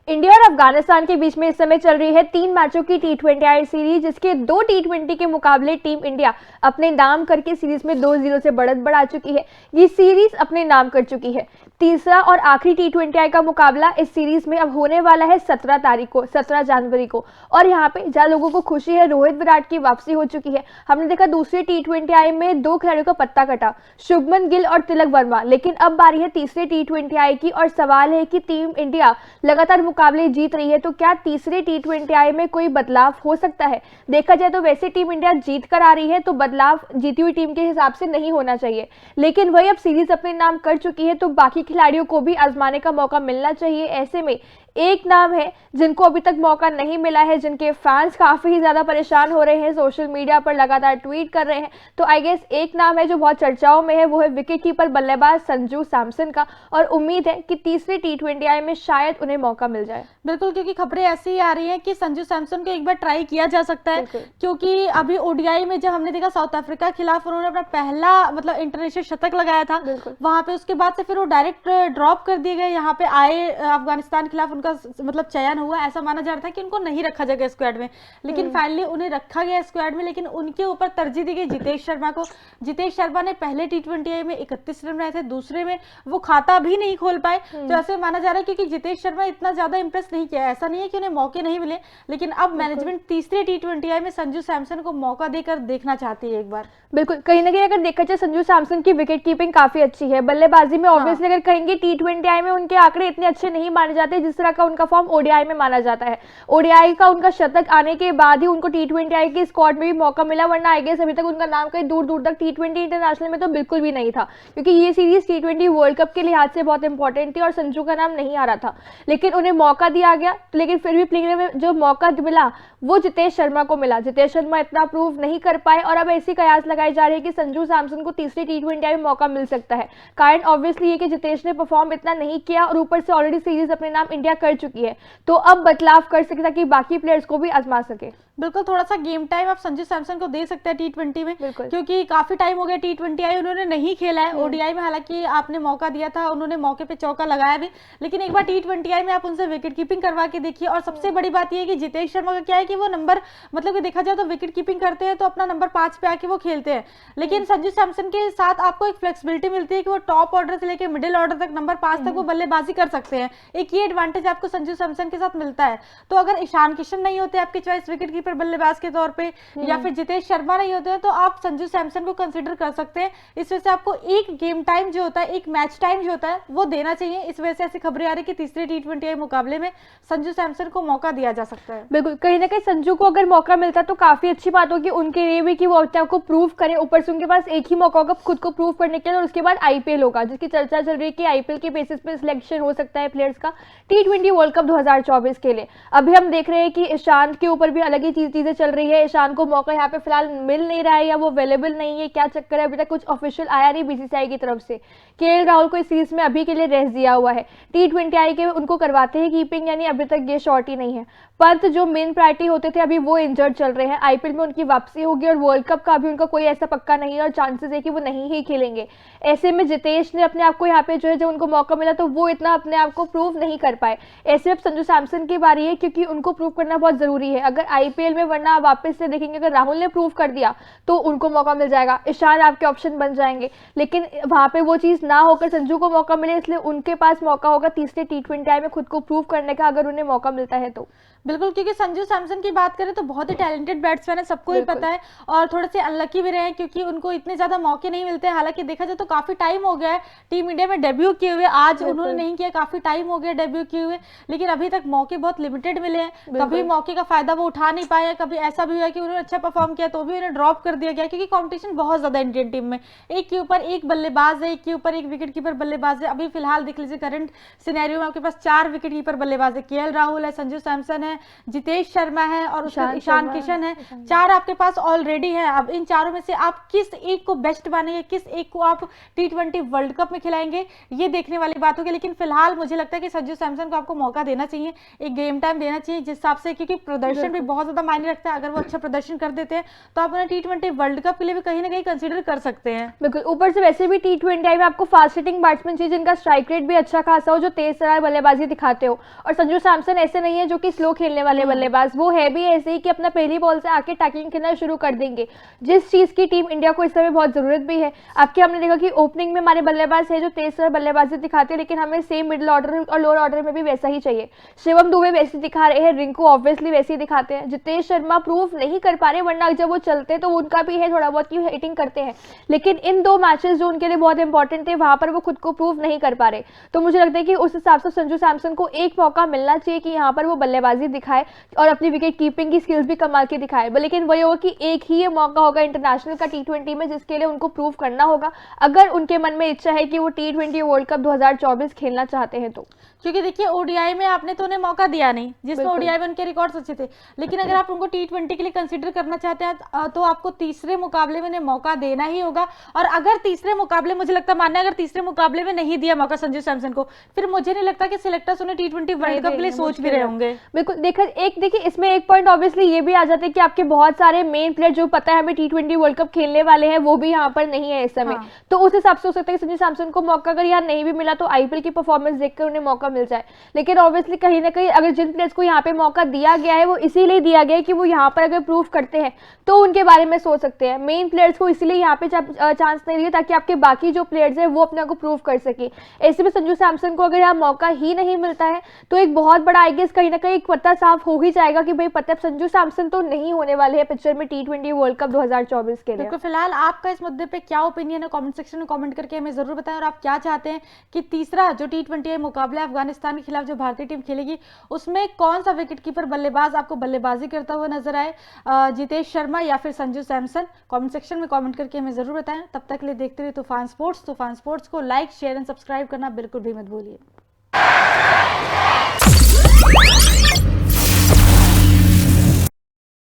India और अफगानिस्तान के बीच में इस समय चल रही है 3 मैचों की T20I सीरीज, जिसके 2 T20 के मुकाबले टीम इंडिया अपने नाम करके सीरीज में 2-0 से बढ़त बढ़ा चुकी है। ये सीरीज अपने नाम कर चुकी है। तीसरा और आखिरी T20I का मुकाबला इस सीरीज में अब होने वाला है 17 जनवरी को। और यहाँ पे जहाँ लोगों को खुशी है, रोहित विराट की वापसी हो चुकी है। हमने देखा दूसरे T20I में 2 खिलाड़ियों का पत्ता कटा, शुभमन गिल और तिलक वर्मा, लेकिन अब बारी है तीसरे T20I की और सवाल है कि टीम इंडिया लगातार मुकाबले जीत रही है, तो क्या तीसरे T20I में कोई बदलाव हो सकता है? देखा जाए तो वैसे टीम इंडिया जीत कर आ रही है, तो बदलाव जीती हुई टीम के हिसाब से नहीं होना चाहिए, लेकिन वही अब सीरीज अपने नाम कर चुकी है, तो बाकी खिलाड़ियों को भी आजमाने का मौका मिलना चाहिए। ऐसे में एक नाम है जिनको अभी तक मौका नहीं मिला है, जिनके फैंस काफी ज्यादा परेशान हो रहे हैं, सोशल मीडिया पर लगातार ट्वीट कर रहे हैं, तो आई गेस एक नाम है जो बहुत चर्चाओं में है, वो है विकेटकीपर बल्लेबाज संजू सैमसन का। और उम्मीद है कि तीसरे T20I में शायद उन्हें मौका मिल जाए। बिल्कुल, क्योंकि खबरें ऐसी ही आ रही हैं कि संजू सैमसन को एक बार ट्राई किया जा सकता है, क्योंकि अभी ODI में जब हमने देखा साउथ अफ्रीका के खिलाफ उन्होंने अपना पहला मतलब इंटरनेशनल शतक लगाया था, वहां पे उसके बाद से फिर वो डायरेक्ट ड्रॉप कर दिए गए। यहाँ पे आए अफगानिस्तान के खिलाफ उनका मतलब चयन हुआ, ऐसा माना जा रहा था कि उनको नहीं रखा जाएगा स्क्वाड में, लेकिन फाइनली उन्हें रखा गया स्क्वाड में, लेकिन उनके ऊपर तरजीह दी गई जितेश शर्मा को। जितेश शर्मा ने पहले T20I में 31 रन बनाए थे, दूसरे में वो खाता भी नहीं खोल पाए, तो ऐसे माना जा रहा है क्योंकि जितेश शर्मा इतना ज्यादा इंप्रेस नहीं किया। ऐसा नहीं है कि उन्हें मौके नहीं मिले, लेकिन अब मैनेजमेंट तीसरे T20I में संजू सैमसन को मौका देकर देखना चाहती है एक बार। बिल्कुल, कहीं ना कहीं अगर देखा जाए संजू सैमसन की विकेट कीपिंग काफी अच्छी है। बल्लेबाजी में ऑब्वियसली अगर कहेंगे T20I में उनके आंकड़े इतने अच्छे नहीं माने जाते जिस तरह का उनका फॉर्म ODI में माना जाता है। ODI का उनका शतक आने के बाद ही उनको T20I के स्क्वाड में भी मौका मिला, वरना आई गेस अभी तक उनका नाम कहीं दूर दूर तक T20 इंटरनेशनल में तो बिल्कुल भी नहीं था, क्योंकि ये सीरीज T20 वर्ल्ड कप के लिहाज से बहुत इंपॉर्टेंट थी और संजू का नाम नहीं आ रहा था, लेकिन उन्हें मौका दिया गया। लेकिन फिर भी प्लेयर में जो मौका मिला वो जितेश शर्मा को मिला। जितेश शर्मा इतना प्रूव नहीं कर पाए और अब ऐसी कयास लगाई जा रही है कि संजू सैमसन को तीसरी T20I में मौका मिल सकता है। कारण ऑब्वियसली ये कि जितेश ने परफॉर्म इतना नहीं किया और ऊपर से ऑलरेडी सीरीज अपने नाम इंडिया कर चुकी है, तो अब बदलाव कर सके ताकि बाकी प्लेयर्स को भी आजमा सके। बिल्कुल, थोड़ा सा गेम टाइम आप संजू सैमसन को दे सकते हैं T20 में, क्योंकि काफी टाइम हो गया T20I उन्होंने नहीं खेला है। ODI में हालांकि आपने मौका दिया था, उन्होंने मौके पे चौका लगाया भी, लेकिन एक बार T20I में आप उनसे विकेट कीपिंग करवा के देखिए। और सबसे बड़ी बात यह है कि जितेश शर्मा का क्या है कि वो नंबर मतलब कि देखा जाए तो विकेट कीपिंग करते हैं तो अपना नंबर 5 पे आके वो खेलते हैं, लेकिन संजू सैमसन के साथ आपको एक फ्लेक्सिबिलिटी मिलती है कि वो टॉप ऑर्डर से लेकर मिडिल ऑर्डर तक नंबर 5 तक वो बल्लेबाजी कर सकते हैं। एक ये एडवांटेज आपको संजू सैमसन के साथ मिलता है। तो अगर ईशान किशन नहीं होते आपके चॉइस विकेट कीपर बल्लेबाज के तौर पे, या फिर जितेश शर्मा नहीं होते हैं, तो आप संजू सैमसन को कंसीडर कर सकते हैं। इस वजह से आपको एक गेम टाइम जो होता है, एक मैच टाइम जो होता है वो देना चाहिए। इस वजह से ऐसी खबरें आ रही कि तीसरे T20I मुकाबले में संजू सैमसन को मौका दिया जा सकता है। बिल्कुल, कहीं ना कहीं संजू को अगर मौका मिलता है तो काफी अच्छी बात होगी उनके लिए भी कि वो अपने आप को प्रूव करें। ऊपर से उनके पास एक ही मौका होगा खुद को प्रूव करने के लिए, और उसके बाद IPL होगा, जिसकी चर्चा चल रही है कि IPL के बेसिस पे सिलेक्शन हो सकता है प्लेयर्स का T20 वर्ल्ड कप 2024 के लिए। अभी हम देख रहे हैं कि ईशान के ऊपर भी अलग ही चीजें चल रही है। ईशान को मौका यहाँ पे फिलहाल मिल नहीं रहा है या वो अवेलेबल नहीं है, क्या चक्कर है, अभी तक कुछ ऑफिशियल आया नहीं BCCI की तरफ से। KL राहुल को इस सीरीज में अभी के लिए रेस्ट दिया हुआ है। T20I के उनको करवाते हैं कीपिंग, यानी अभी तक ये शॉर्ट ही नहीं है। पंत जो मेन प्रायोरिटी होते थे अभी वो इंजर्ड चल रहे हैं। IPL में उनकी वापसी होगी और वर्ल्ड कप का अभी उनका कोई ऐसा पक्का नहीं है और चांसेस है कि वो नहीं ही खेलेंगे। ऐसे में जितेश ने अपने आप को यहाँ पे जो है जब उनको मौका मिला तो वो इतना अपने आप को प्रूव नहीं कर पाए। ऐसे अब संजू सैमसन की बारी है, क्योंकि उनको प्रूव करना बहुत जरूरी है अगर IPL में, वरना आप वापस से देखेंगे अगर राहुल ने प्रूव कर दिया तो उनको मौका मिल जाएगा, ईशान आपके ऑप्शन बन जाएंगे, लेकिन वहां पे वो चीज ना होकर संजू को मौका मिले, इसलिए उनके पास मौका होगा तीसरे T20I में खुद को प्रूव करने का अगर उन्हें मौका मिलता है तो। बिल्कुल, क्योंकि संजू सैमसन की बात करें तो बहुत ही टैलेंटेड बैट्समैन है, सबको ही पता है, और थोड़े से अनलकी भी रहे हैं क्योंकि उनको इतने ज्यादा मौके नहीं मिलते हैं। हालांकि देखा जाए तो काफी टाइम हो गया है टीम इंडिया में डेब्यू किए हुए, आज उन्होंने नहीं किया, काफी टाइम हो गया डेब्यू किए हुए, लेकिन अभी तक मौके बहुत लिमिटेड मिले हैं। कभी मौके का फायदा वो उठा नहीं पाए, कभी ऐसा भी हुआ कि उन्होंने अच्छा परफॉर्म किया तो भी उन्हें ड्रॉप कर दिया गया, क्योंकि कॉम्पिटिशन बहुत ज्यादा इंडियन टीम में, एक के ऊपर एक बल्लेबाज है, एक के ऊपर एक विकेट कीपर बल्लेबाज है। अभी फिलहाल देख लीजिए करंट सिनेरियो में आपके पास 4 विकेट कीपर बल्लेबाज है, KL राहुल है, संजू सैमसन है, जितेश शर्मा है और ईशान किशन है। 4 आपके पास ऑलरेडी है। अब इन चारों में से आप किस एक को बेस्ट मानेंगे, किस एक को आप T20 वर्ल्ड कप में खिलाएंगे, ये देखने वाली बात होगी। लेकिन फिलहाल मुझे लगता है कि संजू सैमसन को आपको मौका देना चाहिए, एक गेम टाइम देना चाहिए जिस हिसाब से, क्योंकि प्रदर्शन भी बहुत ज्यादा थोड़ा मायने रखता है। अगर वो अच्छा प्रदर्शन कर देते हैं तो आप उन्हें T20 वर्ल्ड कप के लिए भी कहीं ना कहीं कंसीडर कर सकते हैं। बिल्कुल, ऊपर से वैसे भी T20 में आपको फास्ट हिटिंग बैट्समैन चाहिए जिनका स्ट्राइक रेट भी अच्छा खासा हो, जो तेज तरार बल्लेबाजी दिखाते हो। और संजू सैमसन ऐसे नहीं है जो कि स्लो खेलने वाले बल्लेबाज, वो है भी ऐसे ही कि अपना पहली बॉल से आके टैकलिंग खेलना शुरू कर देंगे, जिस चीज की टीम इंडिया को इस समय बहुत जरूरत भी है। आपके हमने देखा कि ओपनिंग में हमारे बल्लेबाज है जो तेज तरार बल्लेबाजी दिखाते हैं, लेकिन हमें सेम मिडिल ऑर्डर और लोअर ऑर्डर में भी वैसा ही चाहिए। शिवम दुबे वैसे दिखा रहे हैं, रिंकू ऑब्वियसली वैसे ही दिखाते हैं, जितेश शर्मा प्रूव नहीं कर पा रहे, वरना जब वो चलते तो उनका भी है थोड़ा बहुत की हिटिंग करते हैं, लेकिन इन दो मैचेस जो उनके लिए बहुत इंपॉर्टेंट थे वहां पर वो खुद को प्रूव नहीं कर पा रहे। तो मुझे लगता है कि उस हिसाब से संजू सैमसन को एक मौका मिलना चाहिए कि यहाँ पर वो बल्लेबाजी दिखाए और अपनी विकेट कीपिंग की स्किल्स भी कमाल के दिखाए। लेकिन वही होगा कि एक ही ये मौका होगा इंटरनेशनल का T20 में, जिसके लिए उनको प्रूव करना होगा, अगर उनके मन में इच्छा है कि वो T20 वर्ल्ड कप 2024 खेलना चाहते हैं तो। क्योंकि देखिए ओडीआई में आपने तो उन्हें मौका दिया नहीं, जिसमें ओडीआई में उनके रिकॉर्ड्स अच्छे थे, लेकिन अगर आप उनको T20 के लिए कंसीडर करना चाहते हैं तो आपको तीसरे मुकाबले में उन्हें मौका देना ही होगा। और अगर तीसरे मुकाबले, मुझे लगता मानना है, अगर तीसरे मुकाबले में नहीं दिया मौका संजू सैमसन को, फिर मुझे नहीं लगता कि सिलेक्टर्स उन्हें T20 वर्ल्ड कप के लिए सोच भी रहे होंगे। बिल्कुल, देखिए इसमें एक पॉइंट ऑब्वियसली ये भी आ जाता है कि आपके बहुत सारे मेन प्लेयर जो पता है हमें T20 वर्ल्ड कप खेलने वाले हैं वो भी यहाँ पर नहीं है इस समय। तो उस हिसाब से हो सकता है कि संजू सैमसन को मौका अगर यहाँ नहीं भी मिला तो आईपीएल की परफॉर्मेंस देखकर उन्हें मौका मिल जाए। लेकिन ऑब्वियसली कहीं ना कहीं अगर जिन प्लेयर्स को यहाँ पे मौका दिया गया है वो इसीलिए दिया गया है कि वो यहाँ पर अगर प्रूव करते हैं तो उनके बारे में सोच सकते हैं। मेन प्लेयर्स को इसलिए यहाँ पे चांस नहीं दिया ताकि आपके बाकी जो प्लेयर्स हैं वो अपने आप को प्रूव कर सके। ऐसे में संजू सैमसन को अगर यहाँ मौका ही नहीं मिलता है तो एक बहुत बड़ा आई गेस कहीं ना कहीं एक पता साफ हो ही जाएगा कि भाई पता संजू सैमसन तो नहीं होने वाले हैं पिक्चर में T20 वर्ल्ड कप 2024 के लिए। तो फिलहाल आपका इस मुद्दे पे क्या ओपिनियन है, कमेंट सेक्शन में कमेंट करके हमें जरूर बताएं। और आप क्या चाहते हैं कि तीसरा जो T20 मुकाबला अफगानिस्तान के खिलाफ जो भारतीय टीम खेलेगी उसमें कौन सा विकेटकीपर बल्लेबाज आपको बल्लेबाजी करता हुआ नजर आए, जितेश शर्मा या फिर संजू सैमसन? कमेंट सेक्शन में कमेंट करके हमें जरूर बताएं। तब तक के लिए देखते रहिए तूफान स्पोर्ट्स को लाइक शेयर एंड सब्सक्राइब करना बिल्कुल भी मत भूलिए।